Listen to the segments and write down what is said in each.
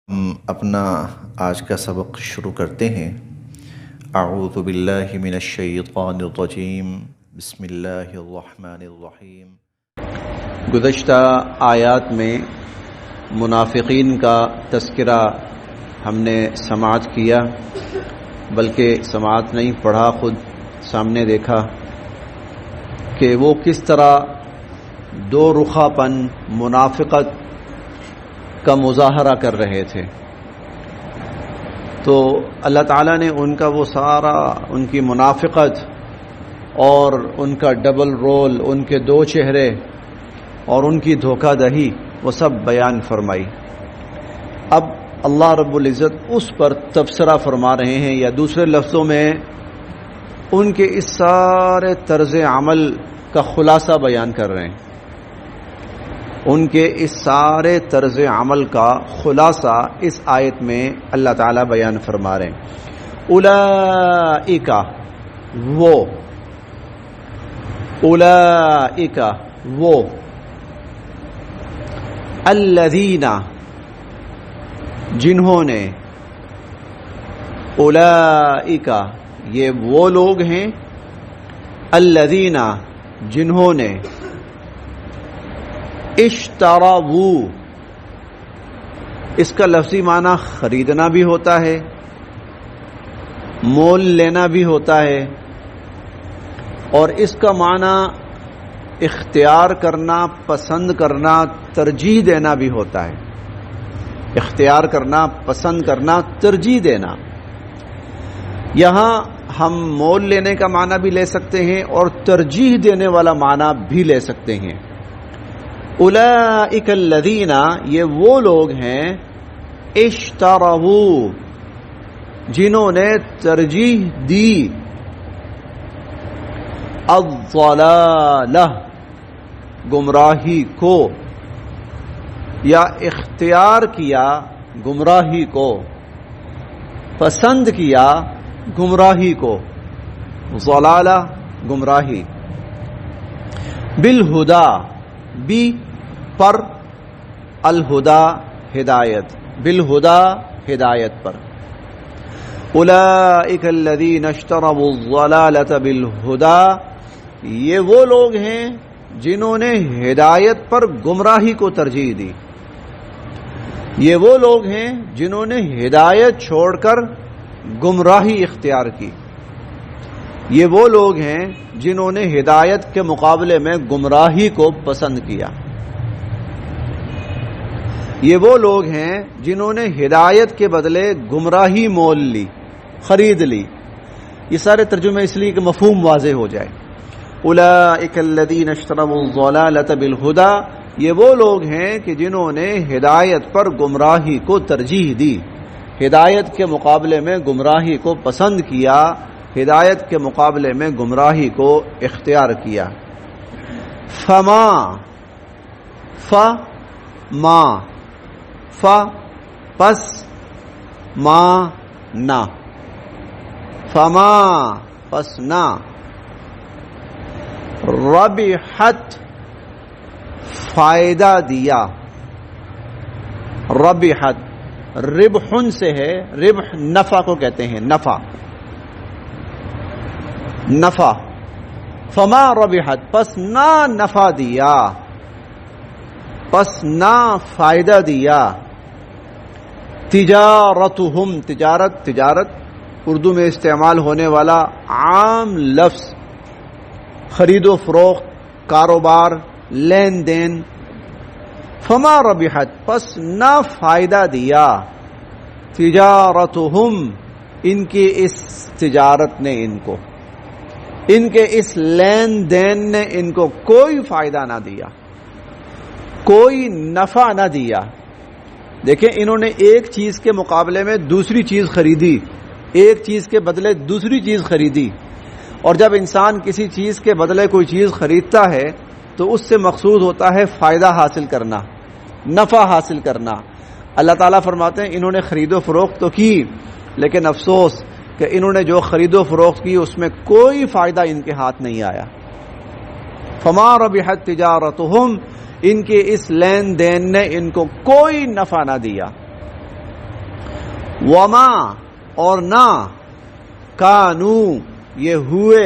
ہم اپنا آج کا سبق شروع کرتے ہیں۔ اعوذ باللہ من الشیطان الرجیم، بسم اللہ الرحمن الرحیم۔ گزشتہ آیات میں منافقین کا تذکرہ ہم نے سماعت کیا، بلکہ سماعت نہیں پڑھا، خود سامنے دیکھا کہ وہ کس طرح دو رخا پن منافقت کا مظاہرہ کر رہے تھے۔ تو اللہ تعالیٰ نے ان کا وہ سارا، ان کی منافقت اور ان کا ڈبل رول، ان کے دو چہرے اور ان کی دھوکہ دہی، وہ سب بیان فرمائی۔ اب اللہ رب العزت اس پر تبصرہ فرما رہے ہیں، یا دوسرے لفظوں میں ان کے اس سارے طرز عمل کا خلاصہ بیان کر رہے ہیں۔ ان کے اس سارے طرز عمل کا خلاصہ اس آیت میں اللہ تعالیٰ بیان فرما رہے ہیں۔ اولئک وہ، اولئک وہ، الذین جنہوں نے، اولئک یہ وہ لوگ ہیں، الذین جنہوں نے، اشتروا، اس کا لفظی معنی خریدنا بھی ہوتا ہے، مول لینا بھی ہوتا ہے، اور اس کا معنی اختیار کرنا، پسند کرنا، ترجیح دینا بھی ہوتا ہے۔ اختیار کرنا، پسند کرنا، ترجیح دینا۔ یہاں ہم مول لینے کا معنی بھی لے سکتے ہیں اور ترجیح دینے والا معنی بھی لے سکتے ہیں۔ اولئک الذین یہ وہ لوگ ہیں، اشتروا جنہوں نے ترجیح دی، الضلالہ گمراہی کو، یا اختیار کیا گمراہی کو، پسند کیا گمراہی کو، ضلالہ گمراہی، بالہدا بی پر، الہدا ہدایت، بالہدا ہدایت پر۔ اولئک الذین اشتروا الضلالۃ بالہدا یہ وہ لوگ ہیں جنہوں نے ہدایت پر گمراہی کو ترجیح دی۔ یہ وہ لوگ ہیں جنہوں نے ہدایت چھوڑ کر گمراہی اختیار کی۔ یہ وہ لوگ ہیں جنہوں نے ہدایت کے مقابلے میں گمراہی کو پسند کیا۔ یہ وہ لوگ ہیں جنہوں نے ہدایت کے بدلے گمراہی مول لی، خرید لی۔ یہ سارے ترجمے اس لیے کہ مفہوم واضح ہو جائے۔ اولئک الذین اشتروا الضلالۃ بالہدی یہ وہ لوگ ہیں کہ جنہوں نے ہدایت پر گمراہی کو ترجیح دی، ہدایت کے مقابلے میں گمراہی کو پسند کیا، ہدایت کے مقابلے میں گمراہی کو اختیار کیا۔ فما، فما، ف پس، ما نہ، فما پس نہ، ربحت فائدہ دیا، ربحت ربح سے ہے، ربح نفع کو کہتے ہیں، نفع، نفع، فما ربحت پس نہ نفع دیا، پس نہ فائدہ دیا، تجارتہم تجارت، تجارت اردو میں استعمال ہونے والا عام لفظ، خرید و فروخت، کاروبار، لین دین۔ فما ربحت پس نہ فائدہ دیا، تجارتہم ان کی اس تجارت نے، ان کو، ان کے اس لین دین نے ان کو کوئی فائدہ نہ دیا، کوئی نفع نہ دیا۔ دیکھیں انہوں نے ایک چیز کے مقابلے میں دوسری چیز خریدی، ایک چیز کے بدلے دوسری چیز خریدی، اور جب انسان کسی چیز کے بدلے کوئی چیز خریدتا ہے تو اس سے مقصود ہوتا ہے فائدہ حاصل کرنا، نفع حاصل کرنا۔ اللہ تعالیٰ فرماتے ہیں انہوں نے خرید و فروخت تو کی، لیکن افسوس کہ انہوں نے جو خرید و فروخت کی اس میں کوئی فائدہ ان کے ہاتھ نہیں آیا۔ فما ربحت تجارتہم ان کے اس لین دین نے ان کو کوئی نفع نہ دیا۔ وما اور نہ کانو یہ ہوئے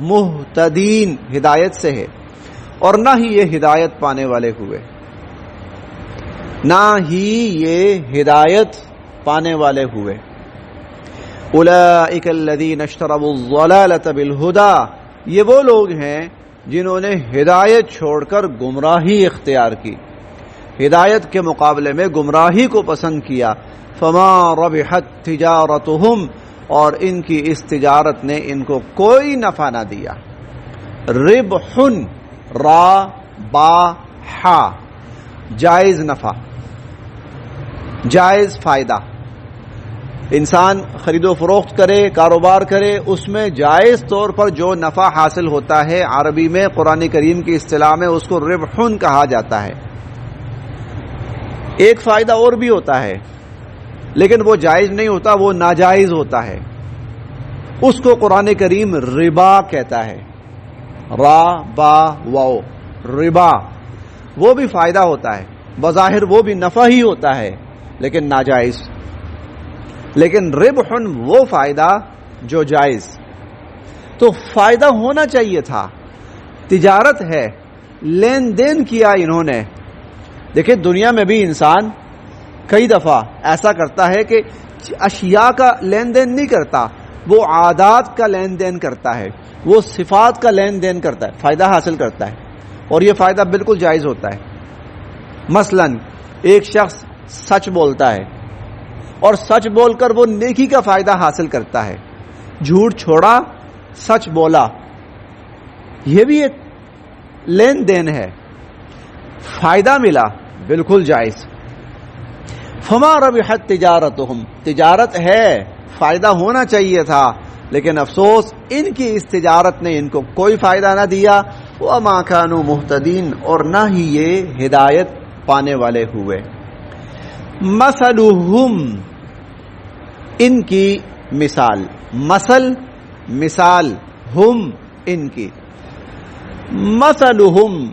مہتدین ہدایت سے ہے اور نہ ہی یہ ہدایت پانے والے ہوئے، نہ ہی یہ ہدایت پانے والے ہوئے۔ اولئک الذین اشتروا الضلالۃ بالہدی، یہ وہ لوگ ہیں جنہوں نے ہدایت چھوڑ کر گمراہی اختیار کی، ہدایت کے مقابلے میں گمراہی کو پسند کیا۔ فما ربحت تجارتہم، اور ان کی اس تجارت نے ان کو کوئی نفع نہ دیا۔ ربح را با ہا، جائز نفع، جائز فائدہ۔ انسان خرید و فروخت کرے، کاروبار کرے، اس میں جائز طور پر جو نفع حاصل ہوتا ہے، عربی میں قرآن کریم کی اصطلاح میں اس کو ربح کہا جاتا ہے۔ ایک فائدہ اور بھی ہوتا ہے لیکن وہ جائز نہیں ہوتا، وہ ناجائز ہوتا ہے، اس کو قرآن کریم ربا کہتا ہے، را با واو، ربا۔ وہ بھی فائدہ ہوتا ہے، بظاہر وہ بھی نفع ہی ہوتا ہے لیکن ناجائز۔ لیکن ربح وہ فائدہ جو جائز، تو فائدہ ہونا چاہیے تھا، تجارت ہے، لین دین کیا انہوں نے۔ دیکھیں دنیا میں بھی انسان کئی دفعہ ایسا کرتا ہے کہ اشیاء کا لین دین نہیں کرتا، وہ عادات کا لین دین کرتا ہے، وہ صفات کا لین دین کرتا ہے، فائدہ حاصل کرتا ہے، اور یہ فائدہ بالکل جائز ہوتا ہے۔ مثلا ایک شخص سچ بولتا ہے اور سچ بول کر وہ نیکی کا فائدہ حاصل کرتا ہے، جھوٹ چھوڑا، سچ بولا، یہ بھی ایک لین دین ہے، فائدہ ملا، بالکل جائز۔ فما ربحت تجارتہم، تجارت ہے، فائدہ ہونا چاہیے تھا، لیکن افسوس ان کی اس تجارت نے ان کو کوئی فائدہ نہ دیا۔ وما کانوا مہتدین، اور نہ ہی یہ ہدایت پانے والے ہوئے۔ مثلہم، ان کی مثال، مثال، ہم ان کی، مثلہم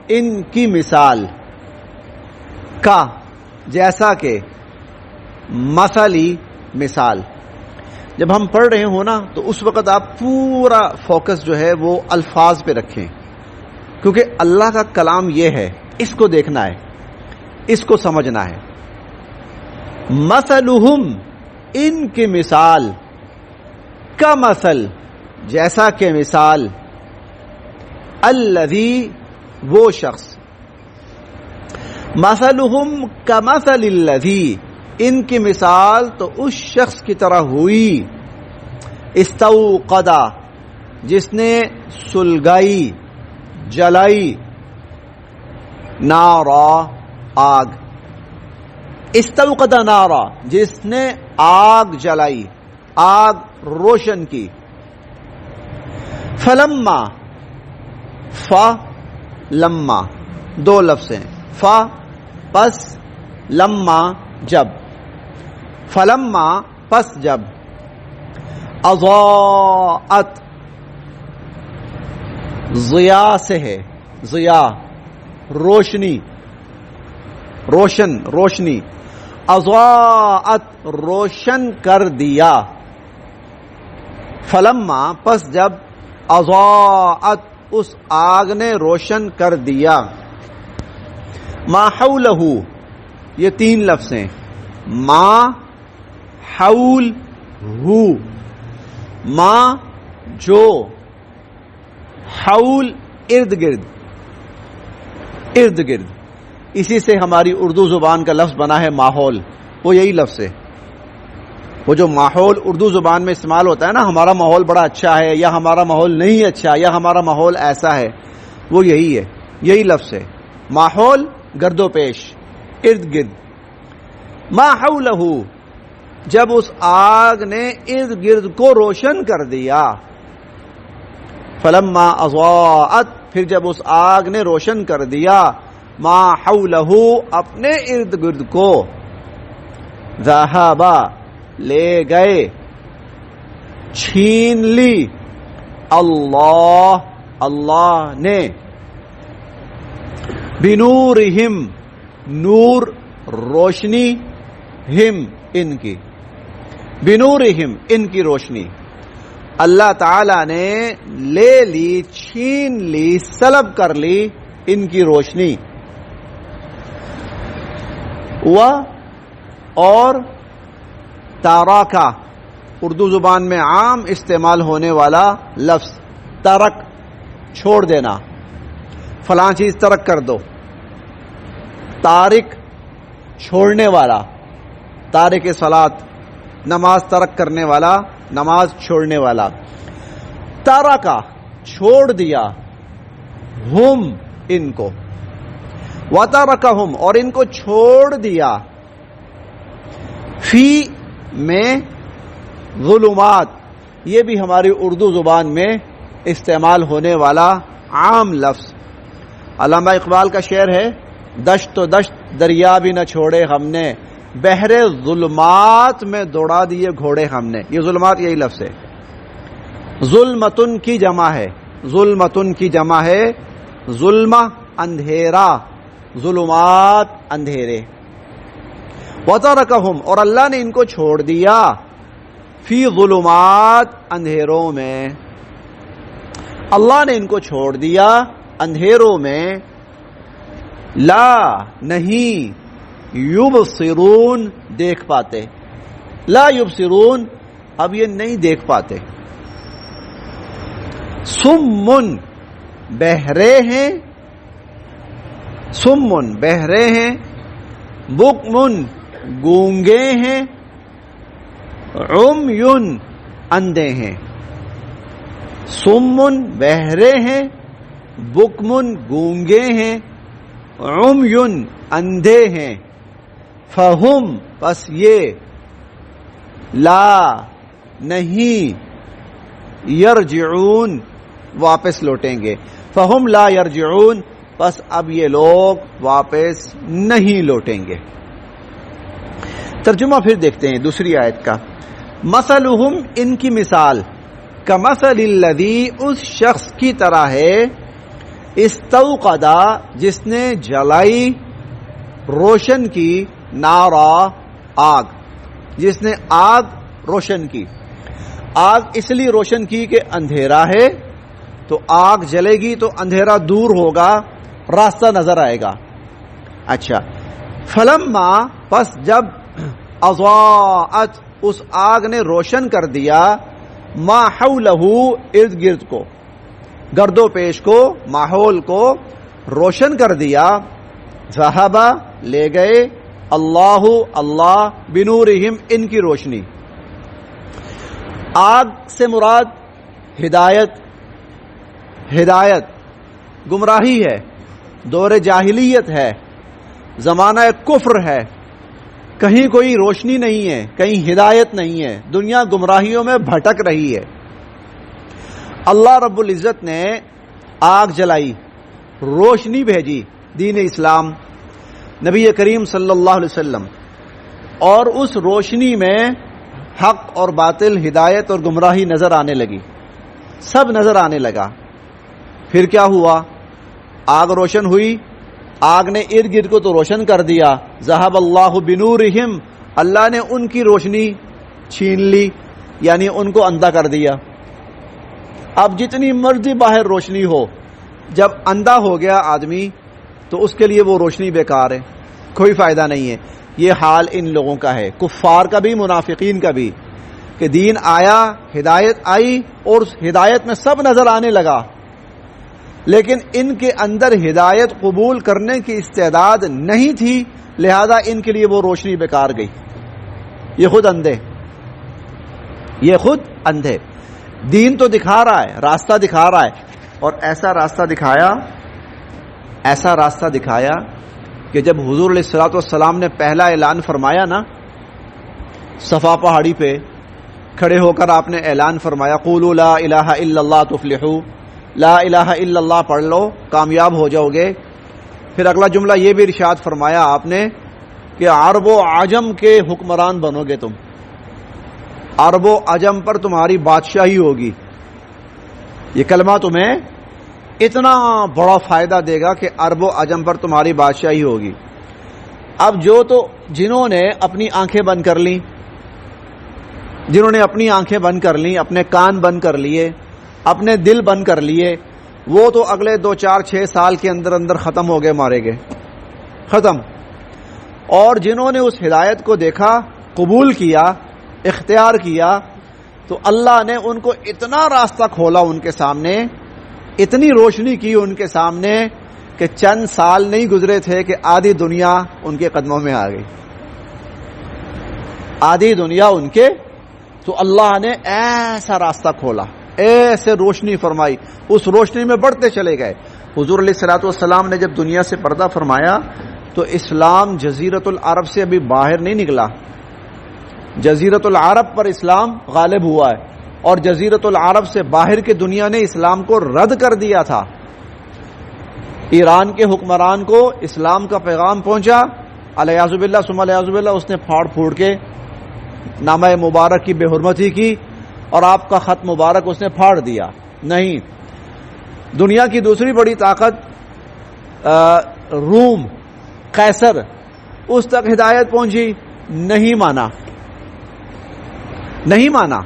ان کی مثال، کا جیسا کہ، مثلی مثال۔ جب ہم پڑھ رہے ہوں نا تو اس وقت آپ پورا فوکس جو ہے وہ الفاظ پہ رکھیں، کیونکہ اللہ کا کلام یہ ہے، اس کو دیکھنا ہے، اس کو سمجھنا ہے۔ مثلہم ان کی مثال، کا مثل جیسا کہ مثال، الذی وہ شخص، مثلہم کمثل الذی ان کی مثال تو اس شخص کی طرح ہوئی، استوقد جس نے سلگائی، جلائی، نارا آگ، استوقد نارا جس نے آگ جلائی، آگ روشن کی، فلما، لما دو لفظ ہیں، پس، لما جب، فلما پس جب، اضاءت ضیاء سے ہے، ضیاء روشنی، روشنی، اضاءت روشن کر دیا، فلما پس جب، اضاءت اس آگ نے روشن کر دیا، ما حولہ یہ تین لفظ ہیں، ما حول ہو، ما جو، حول ارد گرد، اسی سے ہماری اردو زبان کا لفظ بنا ہے ماحول، وہ یہی لفظ ہے، وہ جو ماحول اردو زبان میں استعمال ہوتا ہے نا، ہمارا ماحول بڑا اچھا ہے یا ہمارا ماحول نہیں اچھا یا ہمارا ماحول ایسا ہے، وہ یہی ہے، یہی لفظ ہے، ماحول گرد و پیش، ارد گرد۔ ما حولہ جب اس آگ نے ارد گرد کو روشن کر دیا، فلما اضاءت پھر جب اس آگ نے روشن کر دیا، ما حولہ اپنے ارد گرد کو، ذہب لے گئے، چھین لی، اللہ نے، بنورہم نور روشنی، ہم ان کی، بنورہم ان کی روشنی، اللہ تعالی نے لے لی، چھین لی، سلب کر لی ان کی روشنی۔ اور تارکا اردو زبان میں عام استعمال ہونے والا لفظ، ترک چھوڑ دینا، فلاں چیز ترک کر دو، تارک چھوڑنے والا، تارک صلاۃ نماز ترک کرنے والا، نماز چھوڑنے والا۔ ترکا چھوڑ دیا، ہم ان کو، وترکہم اور ان کو چھوڑ دیا، فی میں ظلمات، یہ بھی ہماری اردو زبان میں استعمال ہونے والا عام لفظ۔ علامہ اقبال کا شعر ہے، دشت و دشت دریا بھی نہ چھوڑے ہم نے، بحر ظلمات میں دوڑا دیے گھوڑے ہم نے۔ یہ ظلمات یہی لفظ ہے، ظلمتن کی جمع ہے، ظلمتن کی جمع ہے، ظلمہ اندھیرا، ظلمات اندھیرے۔ وترکہم اور اللہ نے ان کو چھوڑ دیا، فی ظلمات اندھیروں میں، اللہ نے ان کو چھوڑ دیا اندھیروں میں، لا نہیں، یبصرون دیکھ پاتے، لا یبصرون اب یہ نہیں دیکھ پاتے، سمن بہرے ہیں، سمن بہرے ہیں، بکمن گونگے ہیں، عمیٌ اندھے ہیں، سمن بہرے ہیں، بکمن گونگے ہیں، عمیٌ اندھے ہیں، فہم پس یہ، لا نہیں، یرجعون واپس لوٹیں گے، فہم لا یرجعون پس اب یہ لوگ واپس نہیں لوٹیں گے۔ ترجمہ پھر دیکھتے ہیں دوسری آیت کا، مثلہم ان کی مثال، کمثل الذی اس شخص کی طرح ہے، استوقدا جس نے جلائی، روشن کی، نارا آگ، جس نے آگ روشن کی۔ آگ اس لیے روشن کی کہ اندھیرا ہے تو آگ جلے گی تو اندھیرا دور ہوگا، راستہ نظر آئے گا۔ اچھا، فلما پس جب اضاءت اس آگ نے روشن کر دیا، ما حولہ ارد گرد کو، گرد و پیش کو، ماحول کو روشن کر دیا، ذہب لے گئے، اللہ اللہ، بنورہم ان کی روشنی۔ آگ سے مراد ہدایت، ہدایت گمراہی ہے، دور جاہلیت ہے، زمانہ کفر ہے، کہیں کوئی روشنی نہیں ہے، کہیں ہدایت نہیں ہے، دنیا گمراہیوں میں بھٹک رہی ہے۔ اللہ رب العزت نے آگ جلائی، روشنی بھیجی، دین اسلام، نبی کریم صلی اللہ علیہ وسلم، اور اس روشنی میں حق اور باطل، ہدایت اور گمراہی نظر آنے لگی، سب نظر آنے لگا۔ پھر کیا ہوا؟ آگ روشن ہوئی، آگ نے ارد گرد کو تو روشن کر دیا، ذہب اللہ بنورہم اللہ نے ان کی روشنی چھین لی، یعنی ان کو اندھا کر دیا۔ اب جتنی مرضی باہر روشنی ہو، جب اندھا ہو گیا آدمی تو اس کے لیے وہ روشنی بیکار ہے، کوئی فائدہ نہیں ہے۔ یہ حال ان لوگوں کا ہے، کفار کا بھی، منافقین کا بھی، کہ دین آیا، ہدایت آئی اور اس ہدایت میں سب نظر آنے لگا، لیکن ان کے اندر ہدایت قبول کرنے کی استعداد نہیں تھی، لہذا ان کے لیے وہ روشنی بیکار گئی۔ یہ خود اندھے، یہ خود اندھے، دین تو دکھا رہا ہے، راستہ دکھا رہا ہے، اور ایسا راستہ دکھایا، ایسا راستہ دکھایا کہ جب حضور علیہ الصلوۃ والسلام نے پہلا اعلان فرمایا نا، صفا پہاڑی پہ کھڑے ہو کر آپ نے اعلان فرمایا، قولوا لا الہ الا اللہ تفلحوا، لا الہ الا اللہ پڑھ لو کامیاب ہو جاؤ گے۔ پھر اگلا جملہ یہ بھی ارشاد فرمایا آپ نے کہ عرب و عجم کے حکمران بنو گے تم، عرب و عجم پر تمہاری بادشاہی ہوگی۔ یہ کلمہ تمہیں اتنا بڑا فائدہ دے گا کہ عرب و عجم پر تمہاری بادشاہی ہوگی۔ اب جو تو جنہوں نے اپنی آنکھیں بند کر لیں، جنہوں نے اپنی آنکھیں بند کر لیں، اپنے کان بند کر لیے، اپنے دل بند کر لیے، وہ تو اگلے 2 4 6 سال کے اندر اندر ختم ہو گئے، مارے گئے، ختم۔ اور جنہوں نے اس ہدایت کو دیکھا، قبول کیا، اختیار کیا، تو اللہ نے ان کو اتنا راستہ کھولا ان کے سامنے، اتنی روشنی کی ان کے سامنے کہ چند سال نہیں گزرے تھے کہ آدھی دنیا ان کے قدموں میں آ گئی، آدھی دنیا ان کے۔ تو اللہ نے ایسا راستہ کھولا، ایسے روشنی فرمائی، اس روشنی میں بڑھتے چلے گئے۔ حضور علیہ الصلوۃ والسلام نے جب دنیا سے پردہ فرمایا تو اسلام جزیرۃ العرب سے ابھی باہر نہیں نکلا، جزیرۃ العرب پر اسلام غالب ہوا ہے، اور جزیرۃ العرب سے باہر کی دنیا نے اسلام کو رد کر دیا تھا۔ ایران کے حکمران کو اسلام کا پیغام پہنچا، الیاذ باللہ ثم الیاذ باللہ، اس نے پھاڑ پھوڑ کے نامہ مبارک کی بے حرمتی کی اور آپ کا خط مبارک اس نے پھاڑ دیا۔ نہیں، دنیا کی دوسری بڑی طاقت روم، قیصر، اس تک ہدایت پہنچی، نہیں مانا، نہیں مانا۔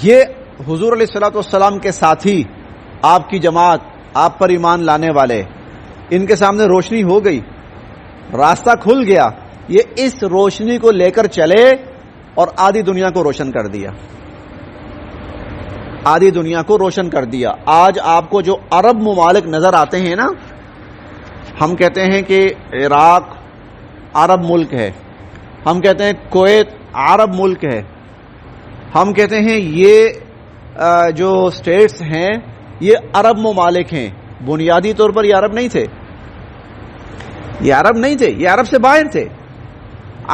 یہ حضور علیہ الصلوۃ والسلام کے ساتھی، آپ کی جماعت، آپ پر ایمان لانے والے، ان کے سامنے روشنی ہو گئی، راستہ کھل گیا، یہ اس روشنی کو لے کر چلے اور آدھی دنیا کو روشن کر دیا، آدھی دنیا کو روشن کر دیا۔ آج آپ کو جو عرب ممالک نظر آتے ہیں نا، ہم کہتے ہیں کہ عراق عرب ملک ہے، ہم کہتے ہیں کویت عرب ملک ہے، ہم کہتے ہیں یہ جو اسٹیٹس ہیں یہ عرب ممالک ہیں۔ بنیادی طور پر یہ عرب نہیں تھے، یہ عرب نہیں تھے، یہ عرب سے باہر تھے۔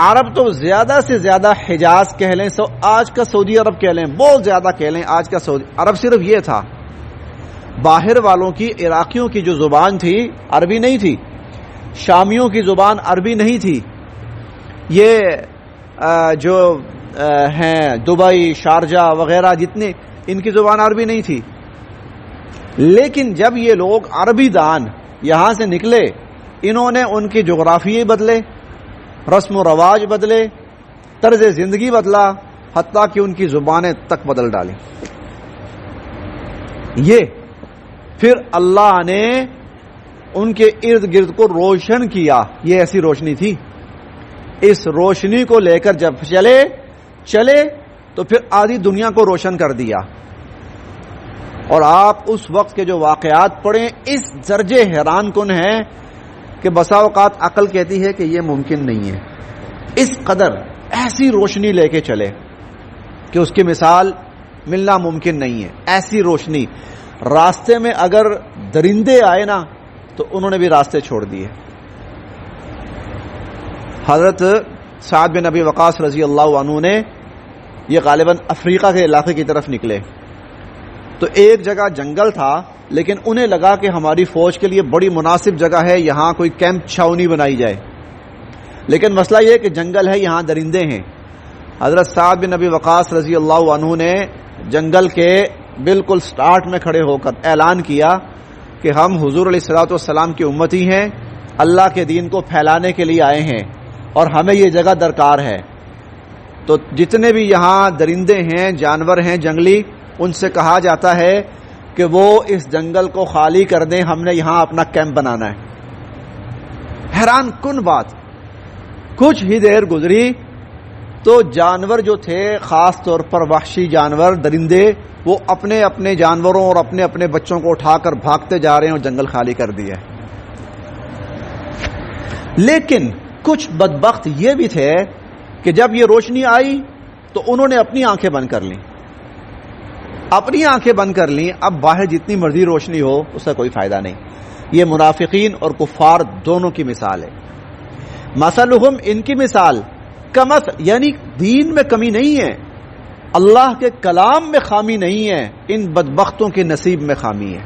عرب تو زیادہ سے زیادہ حجاز کہہ لیں، آج کا سعودی عرب کہہ لیں، بہت زیادہ کہہ لیں آج کا سعودی عرب، صرف یہ تھا۔ باہر والوں کی، عراقیوں کی جو زبان تھی عربی نہیں تھی، شامیوں کی زبان عربی نہیں تھی، یہ جو ہیں دبئی، شارجہ وغیرہ جتنے، ان کی زبان عربی نہیں تھی۔ لیکن جب یہ لوگ عربی دان یہاں سے نکلے، انہوں نے ان کی جغرافیے بدلے، رسم و رواج بدلے، طرز زندگی بدلا، حتیٰ کہ ان کی زبانیں تک بدل ڈالی۔ یہ پھر اللہ نے ان کے ارد گرد کو روشن کیا، یہ ایسی روشنی تھی۔ اس روشنی کو لے کر جب چلے تو پھر آدھی دنیا کو روشن کر دیا۔ اور آپ اس وقت کے جو واقعات پڑھیں، اس درجے حیران کن ہیں کہ بسا اوقات عقل کہتی ہے کہ یہ ممکن نہیں ہے۔ اس قدر ایسی روشنی لے کے چلے کہ اس کی مثال ملنا ممکن نہیں ہے۔ ایسی روشنی، راستے میں اگر درندے آئے نا تو انہوں نے بھی راستے چھوڑ دیے۔ حضرت سعد بن ابی وقاص رضی اللہ عنہ نے، یہ غالباً افریقہ کے علاقے کی طرف نکلے، تو ایک جگہ جنگل تھا، لیکن انہیں لگا کہ ہماری فوج کے لیے بڑی مناسب جگہ ہے، یہاں کوئی کیمپ چھاونی بنائی جائے۔ لیکن مسئلہ یہ کہ جنگل ہے، یہاں درندے ہیں۔ حضرت سعد بن ابی وقاص رضی اللہ عنہ نے جنگل کے بالکل سٹارٹ میں کھڑے ہو کر اعلان کیا کہ ہم حضور علیہ الصلوۃ والسلام کی امتی ہیں، اللہ کے دین کو پھیلانے کے لیے آئے ہیں، اور ہمیں یہ جگہ درکار ہے۔ تو جتنے بھی یہاں درندے ہیں، جانور ہیں جنگلی، ان سے کہا جاتا ہے کہ وہ اس جنگل کو خالی کر دیں، ہم نے یہاں اپنا کیمپ بنانا ہے۔ حیران کن بات، کچھ ہی دیر گزری تو جانور جو تھے، خاص طور پر وحشی جانور، درندے، وہ اپنے اپنے جانوروں اور اپنے اپنے بچوں کو اٹھا کر بھاگتے جا رہے ہیں اور جنگل خالی کر دیا ہے۔ لیکن کچھ بدبخت یہ بھی تھے کہ جب یہ روشنی آئی تو انہوں نے اپنی آنکھیں بند کر لیں، اپنی آنکھیں بند کر لیں۔ اب باہر جتنی مرضی روشنی ہو اس کا کوئی فائدہ نہیں۔ یہ منافقین اور کفار دونوں کی مثال ہے۔ مثلہم، ان کی مثال، کمثل، یعنی دین میں کمی نہیں ہے، اللہ کے کلام میں خامی نہیں ہے، ان بدبختوں کے نصیب میں خامی ہے۔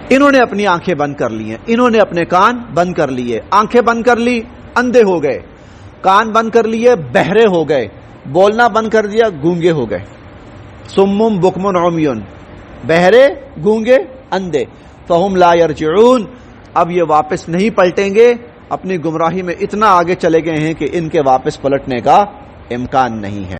انہوں نے اپنی آنکھیں بند کر لی ہیں، انہوں نے اپنے کان بند کر لیے۔ آنکھیں بند کر لی، اندھے ہو گئے، کان بند کر لیے، بہرے ہو گئے، بولنا بند کر دیا، گونگے ہو گئے۔ سمم بکمن عمیون، بہرے، گونگے، اندھے، فہم لا یرجعون، اب یہ واپس نہیں پلٹیں گے، اپنی گمراہی میں اتنا آگے چلے گئے ہیں کہ ان کے واپس پلٹنے کا امکان نہیں ہے۔